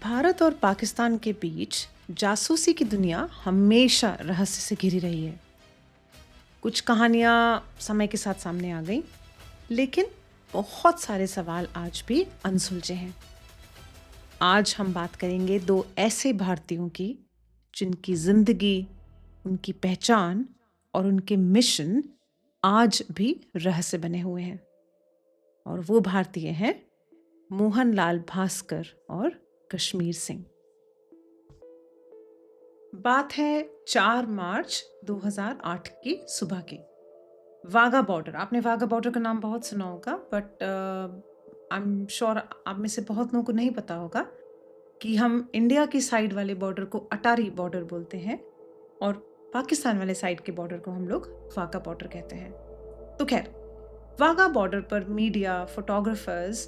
भारत और पाकिस्तान के बीच जासूसी की दुनिया हमेशा रहस्य से घिरी रही है। कुछ कहानियां समय के साथ सामने आ गई, लेकिन बहुत सारे सवाल आज भी अनसुलझे हैं। आज हम बात करेंगे दो ऐसे भारतीयों की जिनकी जिंदगी, उनकी पहचान और उनके मिशन आज भी रहस्य बने हुए हैं। और वो भारतीय हैं मोहनलाल भास्कर और कश्मीर सिंह। बात है 4 मार्च 2008 की सुबह की। वाघा बॉर्डर, आपने वाघा बॉर्डर का नाम बहुत सुना होगा, बट आई एम श्योर आप में से बहुत लोगों को नहीं पता होगा कि हम इंडिया की साइड वाले बॉर्डर को अटारी बॉर्डर बोलते हैं और पाकिस्तान वाले साइड के बॉर्डर को हम लोग वाघा बॉर्डर कहते हैं। तो खैर, वाघा बॉर्डर पर मीडिया, फोटोग्राफर्स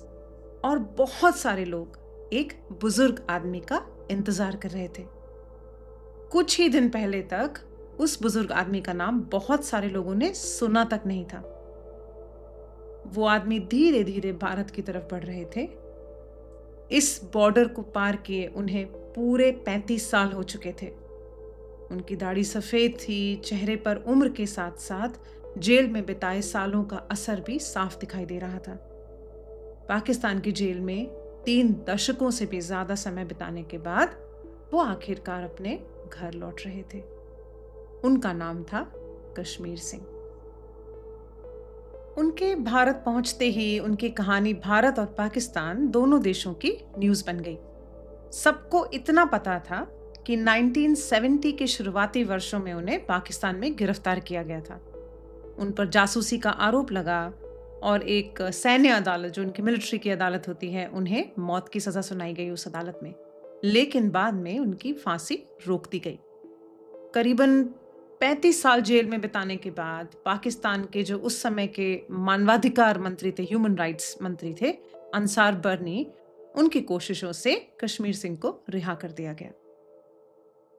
और बहुत सारे लोग एक बुजुर्ग आदमी का इंतजार कर रहे थे। कुछ ही दिन पहले तक उस बुजुर्ग आदमी का नाम बहुत सारे लोगों ने सुना तक नहीं था। वो आदमी धीरे धीरे भारत की तरफ बढ़ रहे थे। इस बॉर्डर को पार किए उन्हें पूरे 35 साल हो चुके थे। उनकी दाढ़ी सफेद थी, चेहरे पर उम्र के साथ साथ जेल में बिताए सालों का असर भी साफ दिखाई दे रहा था। पाकिस्तान की जेल में 3 दशकों से भी ज्यादा समय बिताने के बाद वो आखिरकार अपने घर लौट रहे थे। उनका नाम था कश्मीर सिंह। उनके भारत पहुंचते ही उनकी कहानी भारत और पाकिस्तान दोनों देशों की न्यूज बन गई। सबको इतना पता था कि 1970 के शुरुआती वर्षों में उन्हें पाकिस्तान में गिरफ्तार किया गया था। उन पर जासूसी का आरोप लगा और एक सैन्य अदालत, जो उनकी मिलिट्री की अदालत होती है, उन्हें मौत की सजा सुनाई गई उस अदालत में। लेकिन बाद में उनकी फांसी रोक दी गई। करीबन 35 साल जेल में बिताने के बाद पाकिस्तान के जो उस समय के मानवाधिकार मंत्री थे, ह्यूमन राइट्स मंत्री थे, अंसार बर्नी, उनकी कोशिशों से कश्मीर सिंह को रिहा कर दिया गया।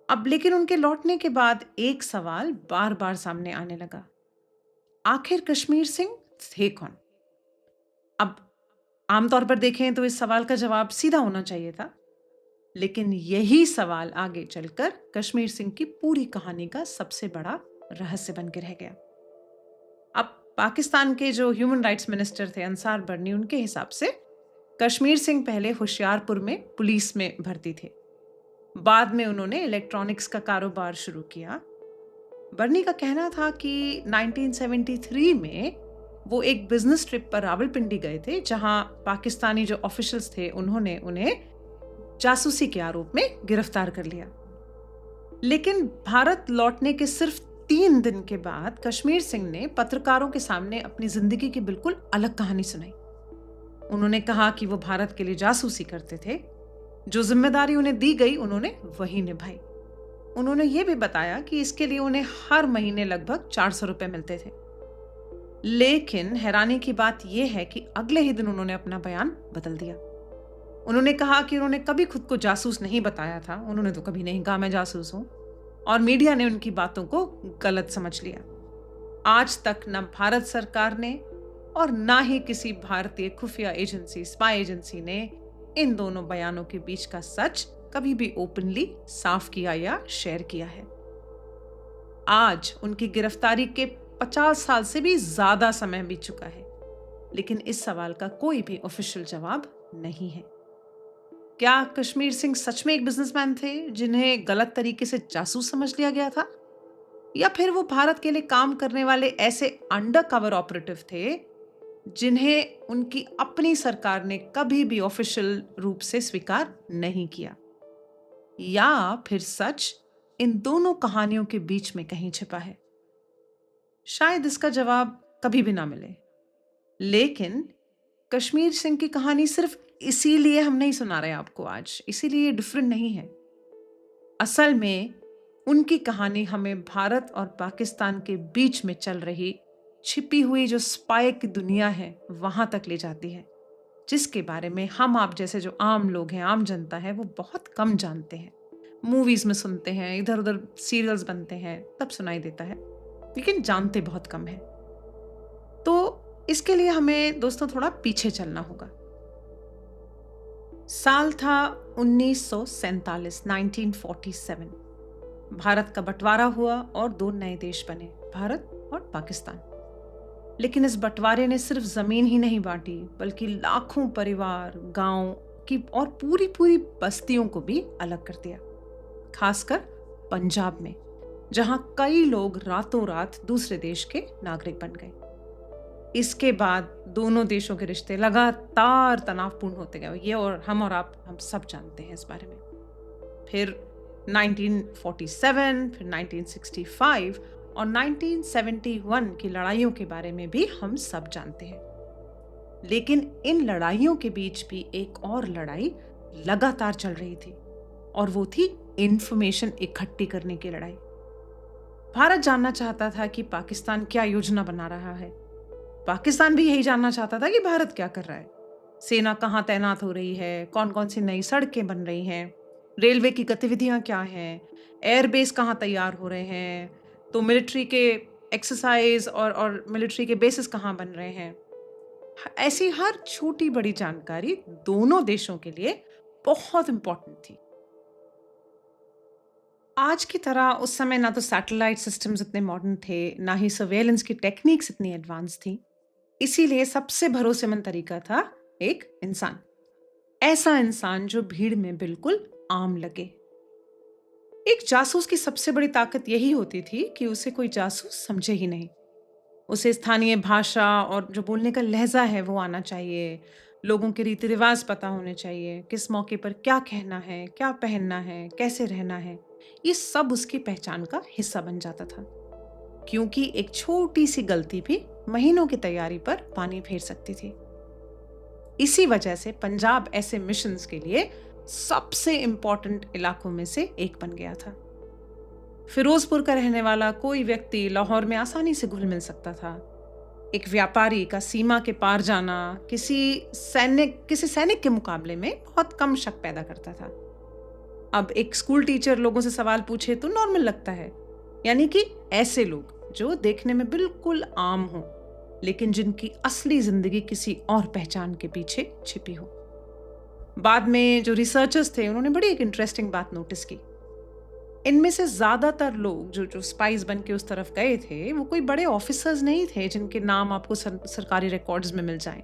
अब लेकिन उनके लौटने के बाद एक सवाल बार बार सामने आने लगा, आखिर कश्मीर सिंह थे कौन? अब आमतौर पर देखें तो इस सवाल का जवाब सीधा होना चाहिए था, लेकिन यही सवाल आगे चलकर कश्मीर सिंह की पूरी कहानी का सबसे बड़ा रहस्य बन के रह गया। अब पाकिस्तान के जो ह्यूमन राइट्स मिनिस्टर थे अंसार बर्नी, उनके हिसाब से कश्मीर सिंह पहले होशियारपुर में पुलिस में भर्ती थे। बाद में उन्होंने इलेक्ट्रॉनिक्स का कारोबार शुरू किया। बर्नी का कहना था कि 1973 में वो एक बिजनेस ट्रिप पर रावलपिंडी गए थे, जहां पाकिस्तानी जो ऑफिशियल्स थे उन्होंने उन्हें जासूसी के आरोप में गिरफ्तार कर लिया। लेकिन भारत लौटने के सिर्फ 3 दिन के बाद कश्मीर सिंह ने पत्रकारों के सामने अपनी जिंदगी की बिल्कुल अलग कहानी सुनाई। उन्होंने कहा कि वो भारत के लिए जासूसी करते थे। जो जिम्मेदारी उन्हें दी गई उन्होंने वही निभाई। उन्होंने ये भी बताया कि इसके लिए उन्हें हर महीने लगभग 400 रुपए मिलते थे। लेकिन हैरानी की बात यह है कि अगले ही दिन उन्होंने अपना बयान बदल दिया। उन्होंने कहा कि उन्होंने कभी खुद को जासूस नहीं बताया था, उन्होंने तो कभी नहीं कहा मैं जासूस हूं, और मीडिया ने उनकी बातों को गलत समझ लिया। आज तक न भारत सरकार ने और ना ही किसी भारतीय खुफिया एजेंसी, स्पाई एजेंसी ने इन दोनों बयानों के बीच का सच कभी भी ओपनली साफ किया या शेयर किया है। आज उनकी गिरफ्तारी के 50 साल से भी ज्यादा समय बीत चुका है, लेकिन इस सवाल का कोई भी ऑफिशियल जवाब नहीं है। क्या कश्मीर सिंह सच में एक बिजनेसमैन थे जिन्हें गलत तरीके से जासूस समझ लिया गया था, या फिर वो भारत के लिए काम करने वाले ऐसे अंडर कवर ऑपरेटिव थे जिन्हें उनकी अपनी सरकार ने कभी भी ऑफिशियल रूप से स्वीकार नहीं किया, या फिर सच इन दोनों कहानियों के बीच में कहीं छिपा है? शायद इसका जवाब कभी भी ना मिले। लेकिन कश्मीर सिंह की कहानी सिर्फ इसीलिए हम नहीं सुना रहे आपको आज, इसीलिए डिफरेंट नहीं है। असल में उनकी कहानी हमें भारत और पाकिस्तान के बीच में चल रही छिपी हुई जो स्पाई की दुनिया है वहां तक ले जाती है, जिसके बारे में हम आप जैसे जो आम लोग हैं, आम जनता है, वो बहुत कम जानते हैं। मूवीज में सुनते हैं, इधर उधर सीरियल्स बनते हैं, तब सुनाई देता है, लेकिन जानते बहुत कम है। तो इसके लिए हमें दोस्तों थोड़ा पीछे चलना होगा। साल था 1947, 1947। भारत का बंटवारा हुआ और दो नए देश बने, भारत और पाकिस्तान। लेकिन इस बंटवारे ने सिर्फ जमीन ही नहीं बांटी, बल्कि लाखों परिवार, गांव की और पूरी पूरी बस्तियों को भी अलग कर दिया। खासकर पंजाब में, जहां कई लोग रातों रात दूसरे देश के नागरिक बन गए। इसके बाद दोनों देशों के रिश्ते लगातार तनावपूर्ण होते गए। ये और आप हम सब जानते हैं इस बारे में। फिर 1947, फिर 1965 और 1971 की लड़ाइयों के बारे में भी हम सब जानते हैं। लेकिन इन लड़ाइयों के बीच भी एक और लड़ाई लगातार चल रही थी, और वो थी इंफॉर्मेशन इकट्ठी करने की लड़ाई। भारत जानना चाहता था कि पाकिस्तान क्या योजना बना रहा है। पाकिस्तान भी यही जानना चाहता था कि भारत क्या कर रहा है। सेना कहाँ तैनात हो रही है, कौन कौन सी नई सड़कें बन रही हैं, रेलवे की गतिविधियां क्या हैं, एयरबेस कहाँ तैयार हो रहे हैं, तो मिलिट्री के एक्सरसाइज और मिलिट्री के बेसिस कहाँ बन रहे हैं। ऐसी हर छोटी बड़ी जानकारी दोनों देशों के लिए बहुत इंपॉर्टेंट थी। आज की तरह उस समय ना तो सैटेलाइट सिस्टम्स इतने मॉडर्न थे, ना ही सर्वेलेंस की टेक्निक्स इतनी एडवांस थी। इसीलिए सबसे भरोसेमंद तरीका था एक इंसान, ऐसा इंसान जो भीड़ में बिल्कुल आम लगे। एक जासूस की सबसे बड़ी ताकत यही होती थी कि उसे कोई जासूस समझे ही नहीं। उसे स्थानीय भाषा और जो बोलने का लहजा है वो आना चाहिए, लोगों के रीति रिवाज पता होने चाहिए, किस मौके पर क्या कहना है, क्या पहनना है, कैसे रहना है। ये सब उसकी पहचान का हिस्सा बन जाता था, क्योंकि एक छोटी सी गलती भी महीनों की तैयारी पर पानी फेर सकती थी। इसी वजह से पंजाब ऐसे मिशंस के लिए सबसे इंपॉर्टेंट इलाकों में से एक बन गया था। फिरोजपुर का रहने वाला कोई व्यक्ति लाहौर में आसानी से घुल मिल सकता था। एक व्यापारी का सीमा के पार जाना किसी सैनिक के मुकाबले में बहुत कम शक पैदा करता था। अब एक स्कूल टीचर लोगों से सवाल पूछे तो नॉर्मल लगता है, यानी कि ऐसे लोग जो देखने में बिल्कुल आम हो, लेकिन जिनकी असली जिंदगी किसी और पहचान के पीछे छिपी हो। बाद में जो रिसर्चर्स थे उन्होंने बड़ी एक इंटरेस्टिंग बात नोटिस की। इनमें से ज्यादातर लोग जो स्पाइस बन के उस तरफ गए थे, वो कोई बड़े ऑफिसर्स नहीं थे जिनके नाम आपको सरकारी रिकॉर्ड्स में मिल जाएं।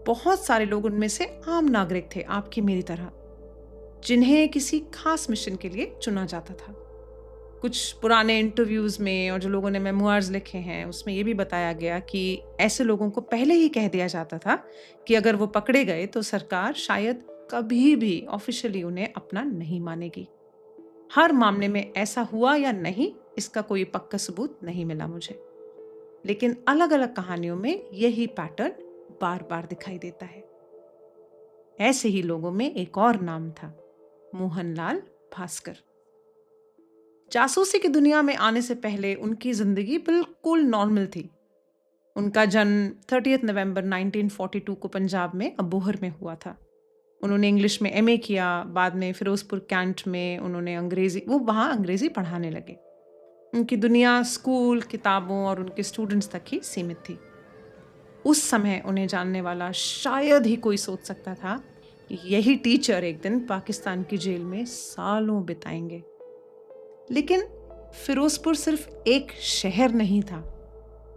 बहुत सारे लोग उनमें से आम नागरिक थे, आपकी मेरी तरह, जिन्हें किसी खास मिशन के लिए चुना जाता था। कुछ पुराने इंटरव्यूज में और जो लोगों ने मेमोइर्स लिखे हैं उसमें यह भी बताया गया कि ऐसे लोगों को पहले ही कह दिया जाता था कि अगर वो पकड़े गए तो सरकार शायद कभी भी ऑफिशियली उन्हें अपना नहीं मानेगी। हर मामले में ऐसा हुआ या नहीं, इसका कोई पक्का सबूत नहीं मिला मुझे, लेकिन अलग अलग कहानियों में यही पैटर्न बार बार दिखाई देता है। ऐसे ही लोगों में एक और नाम था, मोहनलाल भास्कर। जासूसी की दुनिया में आने से पहले उनकी जिंदगी बिल्कुल नॉर्मल थी। उनका जन्म 30 नवंबर 1942 को पंजाब में अबोहर में हुआ था। उन्होंने इंग्लिश में एमए किया, बाद में फिरोजपुर कैंट में उन्होंने वहाँ अंग्रेजी पढ़ाने लगे। उनकी दुनिया स्कूल, किताबों और उनके स्टूडेंट्स तक ही सीमित थी। उस समय उन्हें जानने वाला शायद ही कोई सोच सकता था कि यही टीचर एक दिन पाकिस्तान की जेल में सालों बिताएंगे। लेकिन फिरोजपुर सिर्फ एक शहर नहीं था,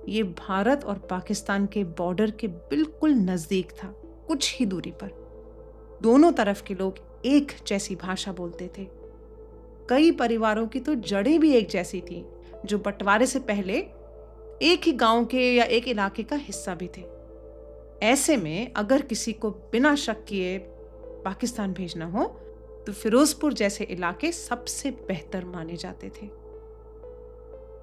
ये भारत और पाकिस्तान के बॉर्डर के बिल्कुल नजदीक था, कुछ ही दूरी पर। दोनों तरफ के लोग एक जैसी भाषा बोलते थे। कई परिवारों की तो जड़ें भी एक जैसी थी, जो बंटवारे से पहले एक ही गांव के या एक इलाके का हिस्सा भी थे। ऐसे में अगर किसी को बिना शक किए पाकिस्तान भेजना हो तो फिरोजपुर जैसे इलाके सबसे बेहतर माने जाते थे।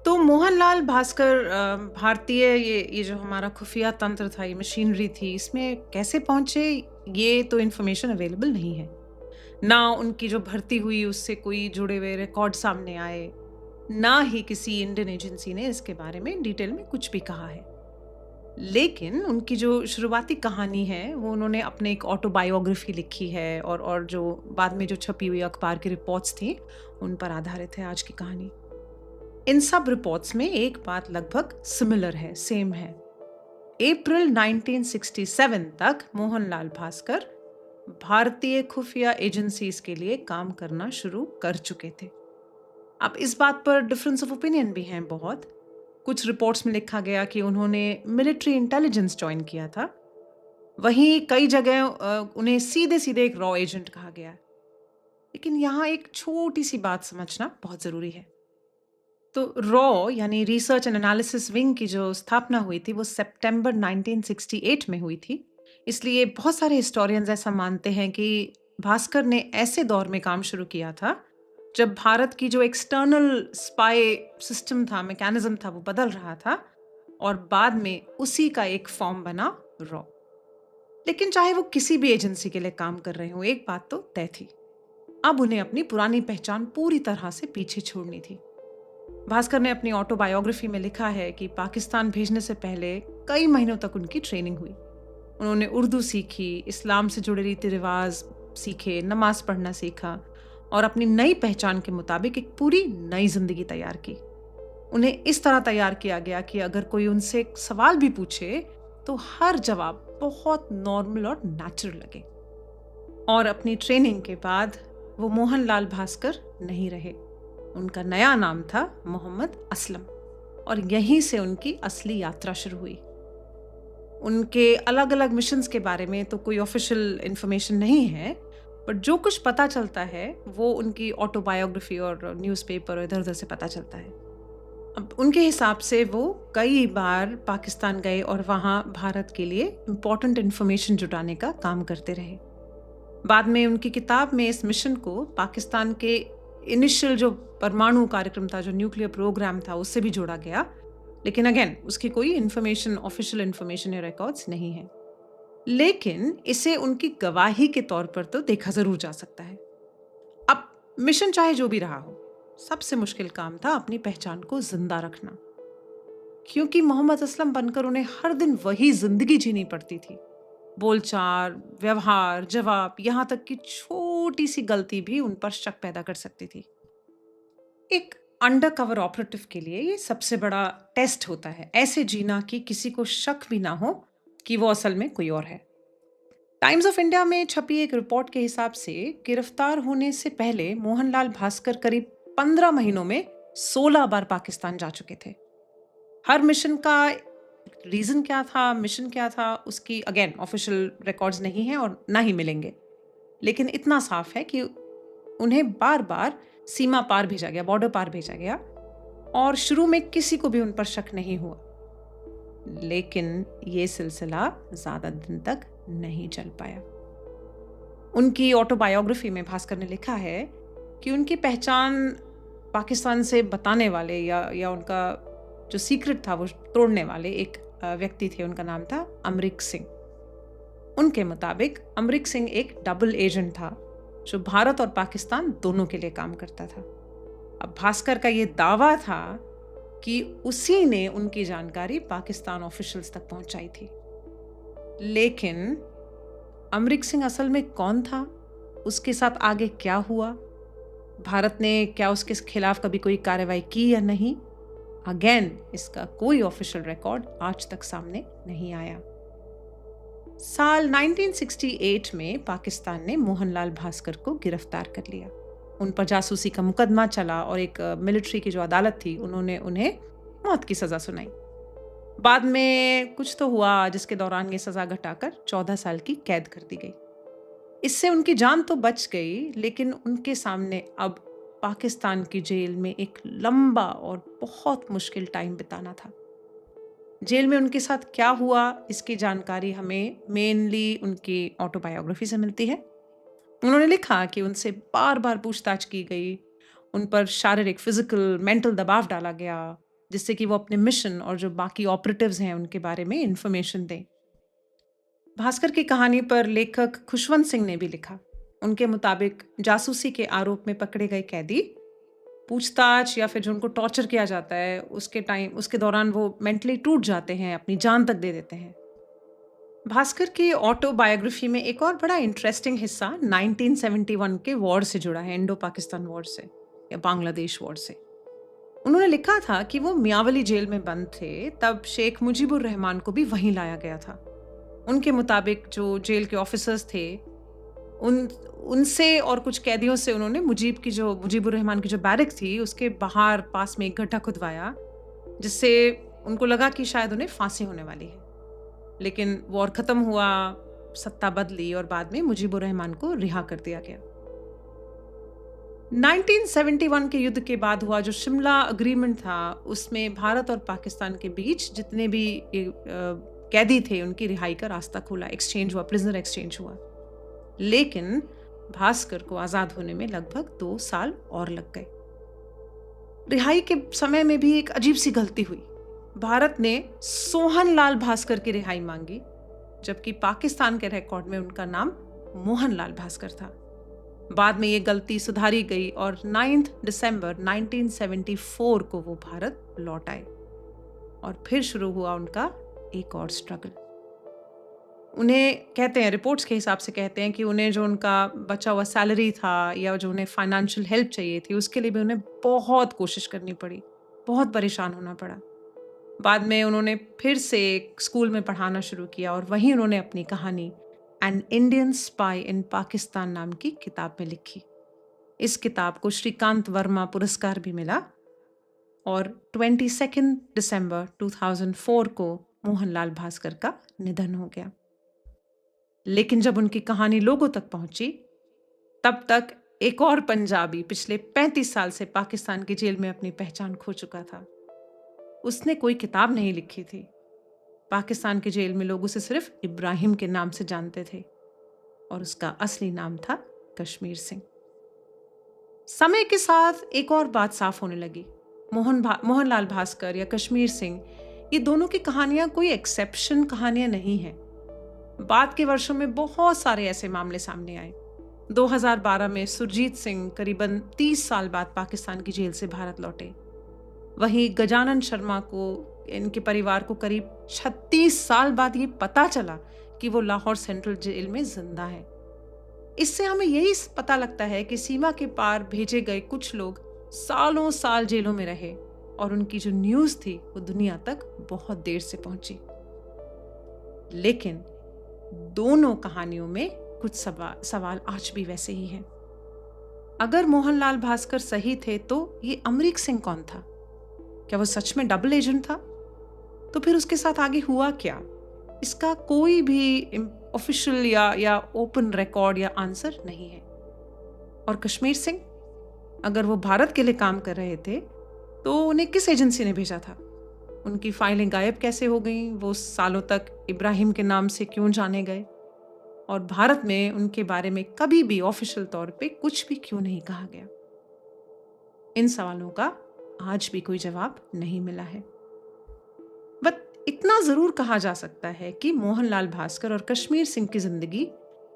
तो मोहनलाल भास्कर भारतीय ये जो हमारा खुफिया तंत्र था, ये मशीनरी थी, इसमें कैसे पहुंचे, ये तो इन्फॉर्मेशन अवेलेबल नहीं है। ना उनकी जो भर्ती हुई उससे कोई जुड़े हुए रिकॉर्ड सामने आए, ना ही किसी इंडियन एजेंसी ने इसके बारे में डिटेल में कुछ भी कहा है। लेकिन उनकी जो शुरुआती कहानी है वो उन्होंने अपने एक ऑटोबायोग्राफी लिखी है, और जो बाद में जो छपी हुई अखबार की रिपोर्ट्स थी उन पर आधारित है आज की कहानी। इन सब रिपोर्ट्स में एक बात लगभग सिमिलर है, सेम है। अप्रैल 1967 तक मोहनलाल भास्कर भारतीय खुफिया एजेंसीज के लिए काम करना शुरू कर चुके थे। अब इस बात पर डिफरेंस ऑफ ओपिनियन भी हैं बहुत। कुछ रिपोर्ट्स में लिखा गया कि उन्होंने मिलिट्री इंटेलिजेंस ज्वाइन किया था, वहीं कई जगह उन्हें सीधे सीधे एक रॉ एजेंट कहा गया है। लेकिन यहाँ एक छोटी सी बात समझना बहुत ज़रूरी है। तो रॉ यानी रिसर्च एंड एनालिसिस विंग की जो स्थापना हुई थी वो सितंबर 1968 में हुई थी। इसलिए बहुत सारे हिस्टोरियंस ऐसा मानते हैं कि भास्कर ने ऐसे दौर में काम शुरू किया था जब भारत की जो एक्सटर्नल स्पाई सिस्टम था, मैकेनिज्म था, वो बदल रहा था और बाद में उसी का एक फॉर्म बना रॉ। लेकिन चाहे वो किसी भी एजेंसी के लिए काम कर रहे हो, एक बात तो तय थी, अब उन्हें अपनी पुरानी पहचान पूरी तरह से पीछे छोड़नी थी। भास्कर ने अपनी ऑटोबायोग्राफी में लिखा है कि पाकिस्तान भेजने से पहले कई महीनों तक उनकी ट्रेनिंग हुई। उन्होंने उर्दू सीखी, इस्लाम से जुड़े रीति रिवाज सीखे, नमाज पढ़ना सीखा और अपनी नई पहचान के मुताबिक एक पूरी नई जिंदगी तैयार की। उन्हें इस तरह तैयार किया गया कि अगर कोई उनसे एक सवाल भी पूछे तो हर जवाब बहुत नॉर्मल और नेचुरल लगे। और अपनी ट्रेनिंग के बाद वो मोहनलाल भास्कर नहीं रहे। उनका नया नाम था मोहम्मद असलम और यहीं से उनकी असली यात्रा शुरू हुई। उनके अलग अलग मिशंस के बारे में तो कोई ऑफिशियल इंफॉर्मेशन नहीं है, पर जो कुछ पता चलता है वो उनकी ऑटोबायोग्राफी और न्यूज़पेपर और इधर उधर से पता चलता है। अब उनके हिसाब से वो कई बार पाकिस्तान गए और वहाँ भारत के लिए इम्पोर्टेंट इन्फॉर्मेशन जुटाने का काम करते रहे। बाद में उनकी किताब में इस मिशन को पाकिस्तान के इनिशियल जो परमाणु कार्यक्रम था, जो न्यूक्लियर प्रोग्राम था, उससे भी जोड़ा गया। लेकिन अगेन उसकी कोई इन्फॉर्मेशन, ऑफिशियल इन्फॉर्मेशन या रिकॉर्ड्स नहीं है। लेकिन इसे उनकी गवाही के तौर पर तो देखा जरूर जा सकता है। अब मिशन चाहे जो भी रहा हो, सबसे मुश्किल काम था अपनी पहचान को जिंदा रखना, क्योंकि मोहम्मद असलम बनकर उन्हें हर दिन वही जिंदगी जीनी पड़ती थी। बोलचाल, व्यवहार, जवाब, यहां तक कि छोटी सी गलती भी उन पर शक पैदा कर सकती थी। एक अंडर कवर ऑपरेटिव के लिए ये सबसे बड़ा टेस्ट होता है, ऐसे जीना कि किसी को शक भी ना हो कि वो असल में कोई और है। टाइम्स ऑफ इंडिया में छपी एक रिपोर्ट के हिसाब से गिरफ्तार होने से पहले मोहनलाल भास्कर करीब 15 महीनों में 16 बार पाकिस्तान जा चुके थे। हर मिशन का रीजन क्या था, मिशन क्या था, उसकी अगेन ऑफिशियल रिकॉर्ड्स नहीं है और ना ही मिलेंगे। लेकिन इतना साफ है कि उन्हें बार बार सीमा पार भेजा गया, बॉर्डर पार भेजा गया और शुरू में किसी को भी उन पर शक नहीं हुआ। लेकिन ये सिलसिला ज्यादा दिन तक नहीं चल पाया। उनकी ऑटोबायोग्राफी में भास्कर ने लिखा है कि उनकी पहचान पाकिस्तान से बताने वाले या उनका जो सीक्रेट था वो तोड़ने वाले एक व्यक्ति थे। उनका नाम था अमरिक सिंह। उनके मुताबिक अमरिक सिंह एक डबल एजेंट था जो भारत और पाकिस्तान दोनों के लिए काम करता था। अब भास्कर का ये दावा था कि उसी ने उनकी जानकारी पाकिस्तान ऑफिशियल्स तक पहुंचाई थी। लेकिन अमरिक सिंह असल में कौन था, उसके साथ आगे क्या हुआ, भारत ने क्या उसके खिलाफ कभी कोई कार्रवाई की या नहीं, अगेन इसका कोई ऑफिशियल रिकॉर्ड आज तक सामने नहीं आया। साल 1968 में पाकिस्तान ने मोहनलाल भास्कर को गिरफ्तार कर लिया। उन पर जासूसी का मुकदमा चला और एक मिलिट्री की जो अदालत थी उन्होंने उन्हें मौत की सजा सुनाई। बाद में कुछ तो हुआ जिसके दौरान ये सजा घटाकर 14 साल की कैद कर दी गई। इससे उनकी जान तो बच गई, लेकिन उनके सामने अब पाकिस्तान की जेल में एक लंबा और बहुत मुश्किल टाइम बिताना था। जेल में उनके साथ क्या हुआ इसकी जानकारी हमें मेनली उनकी ऑटोबायोग्राफी से मिलती है। उन्होंने लिखा कि उनसे बार बार पूछताछ की गई, उन पर शारीरिक, फिजिकल, मेंटल दबाव डाला गया जिससे कि वो अपने मिशन और जो बाकी ऑपरेटिव्स हैं उनके बारे में इंफॉर्मेशन दें। भास्कर की कहानी पर लेखक खुशवंत सिंह ने भी लिखा। उनके मुताबिक जासूसी के आरोप में पकड़े गए कैदी पूछताछ या फिर जो उनको टॉर्चर किया जाता है उसके दौरान वो मेंटली टूट जाते हैं, अपनी जान तक दे देते हैं। भास्कर की ऑटोबायोग्राफी में एक और बड़ा इंटरेस्टिंग हिस्सा 1971 के वॉर से जुड़ा है, इंडो पाकिस्तान वॉर से या बांग्लादेश वॉर से। उन्होंने लिखा था कि वो मियावली जेल में बंद थे, तब शेख मुजीबुर रहमान को भी वहीं लाया गया था। उनके मुताबिक जो जेल के ऑफिसर्स थे उन उनसे और कुछ कैदियों से उन्होंने मुजीबुर रहमान की जो बैरक थी उसके बाहर पास में एक गड्ढा खुदवाया, जिससे उनको लगा कि शायद उन्हें फांसी होने वाली है। लेकिन वॉर खत्म हुआ, सत्ता बदली और बाद में मुजीबुर रहमान को रिहा कर दिया गया। 1971 के युद्ध के बाद हुआ जो शिमला अग्रीमेंट था, उसमें भारत और पाकिस्तान के बीच जितने भी कैदी थे उनकी रिहाई का रास्ता खुला, एक्सचेंज हुआ, प्रिजनर एक्सचेंज हुआ। लेकिन भास्कर को आजाद होने में लगभग 2 साल और लग गए। रिहाई के समय में भी एक अजीब सी गलती हुई। भारत ने सोहन लाल भास्कर की रिहाई मांगी, जबकि पाकिस्तान के रिकॉर्ड में उनका नाम मोहन लाल भास्कर था। बाद में ये गलती सुधारी गई और 9 दिसंबर 1974 को वो भारत लौट आए और फिर शुरू हुआ उनका एक और स्ट्रगल। उन्हें कहते हैं, रिपोर्ट्स के हिसाब से कहते हैं कि उन्हें जो उनका बचा हुआ सैलरी था या जो उन्हें फाइनेंशियल हेल्प चाहिए थी, उसके लिए भी उन्हें बहुत कोशिश करनी पड़ी, बहुत परेशान होना पड़ा। बाद में उन्होंने फिर से एक स्कूल में पढ़ाना शुरू किया और वहीं उन्होंने अपनी कहानी एन इंडियन स्पाई इन पाकिस्तान नाम की किताब में लिखी। इस किताब को श्रीकांत वर्मा पुरस्कार भी मिला और 22 दिसंबर 2004 को मोहनलाल भास्कर का निधन हो गया। लेकिन जब उनकी कहानी लोगों तक पहुंची, तब तक एक और पंजाबी पिछले 35 साल से पाकिस्तान की जेल में अपनी पहचान खो चुका था। उसने कोई किताब नहीं लिखी थी। पाकिस्तान की जेल में लोग उसे सिर्फ इब्राहिम के नाम से जानते थे और उसका असली नाम था कश्मीर सिंह। समय के साथ एक और बात साफ होने लगी। मोहनलाल भास्कर या कश्मीर सिंह, ये दोनों की कहानियां कोई एक्सेप्शन कहानियां नहीं हैं। बाद के वर्षों में बहुत सारे ऐसे मामले सामने आए। 2012 में सुरजीत सिंह करीबन 30 साल बाद पाकिस्तान की जेल से भारत लौटे। वहीं गजानन शर्मा को, इनके परिवार को करीब 36 साल बाद ये पता चला कि वो लाहौर सेंट्रल जेल में जिंदा है। इससे हमें यही पता लगता है कि सीमा के पार भेजे गए कुछ लोग सालों साल जेलों में रहे और उनकी जो न्यूज़ थी वो दुनिया तक बहुत देर से पहुंची। लेकिन दोनों कहानियों में कुछ सवाल आज भी वैसे ही हैं। अगर मोहनलाल भास्कर सही थे तो ये अमरीक सिंह कौन था? क्या वो सच में डबल एजेंट था? तो फिर उसके साथ आगे हुआ क्या? इसका कोई भी ऑफिशियल या ओपन रिकॉर्ड या आंसर नहीं है। और कश्मीर सिंह, अगर वो भारत के लिए काम कर रहे थे तो उन्हें किस एजेंसी ने भेजा था? उनकी फाइलें गायब कैसे हो गईं? वो सालों तक इब्राहिम के नाम से क्यों जाने गए? और भारत में उनके बारे में कभी भी ऑफिशियल तौर पे कुछ भी क्यों नहीं कहा गया? इन सवालों का आज भी कोई जवाब नहीं मिला है। बट इतना जरूर कहा जा सकता है कि मोहनलाल भास्कर और कश्मीर सिंह की जिंदगी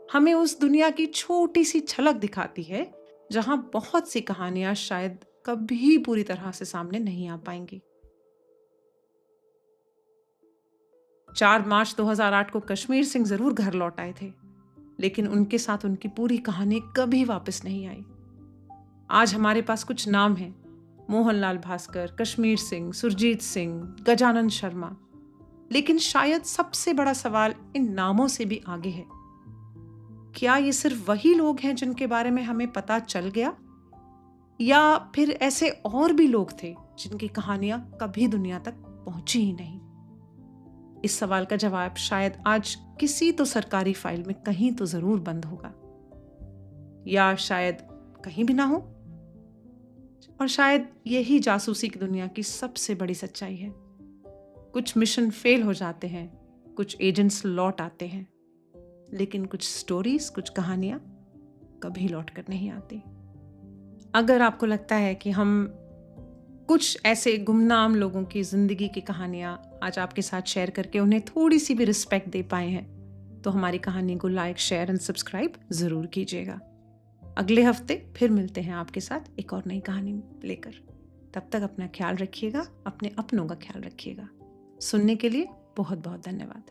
हमें उस दुनिया की छोटी सी झलक दिखाती है जहां बहुत सी कहानियां शायद कभी पूरी तरह से सामने नहीं आ पाएंगी। 4 मार्च 2008 को कश्मीर सिंह जरूर घर लौट आए थे, लेकिन उनके साथ उनकी पूरी कहानी कभी वापस नहीं आई। आज हमारे पास कुछ नाम हैं: मोहनलाल भास्कर, कश्मीर सिंह, सुरजीत सिंह, गजानन शर्मा। लेकिन शायद सबसे बड़ा सवाल इन नामों से भी आगे है। क्या ये सिर्फ वही लोग हैं जिनके बारे में हमें पता चल गया, या फिर ऐसे और भी लोग थे जिनकी कहानियां कभी दुनिया तक पहुंची ही नहीं? इस सवाल का जवाब शायद आज किसी तो सरकारी फाइल में कहीं तो जरूर बंद होगा, या शायद कहीं भी ना हो। और शायद यही जासूसी की दुनिया की सबसे बड़ी सच्चाई है। कुछ मिशन फेल हो जाते हैं, कुछ एजेंट्स लौट आते हैं, लेकिन कुछ स्टोरीज, कुछ कहानियां कभी लौट कर नहीं आती। अगर आपको लगता है कि हम कुछ ऐसे गुमनाम लोगों की जिंदगी की कहानियां आज आपके साथ शेयर करके उन्हें थोड़ी सी भी रिस्पेक्ट दे पाए हैं, तो हमारी कहानी को लाइक, शेयर एंड सब्सक्राइब जरूर कीजिएगा। अगले हफ्ते फिर मिलते हैं आपके साथ एक और नई कहानी लेकर। तब तक अपना ख्याल रखिएगा, अपने अपनों का ख्याल रखिएगा। सुनने के लिए बहुत बहुत धन्यवाद।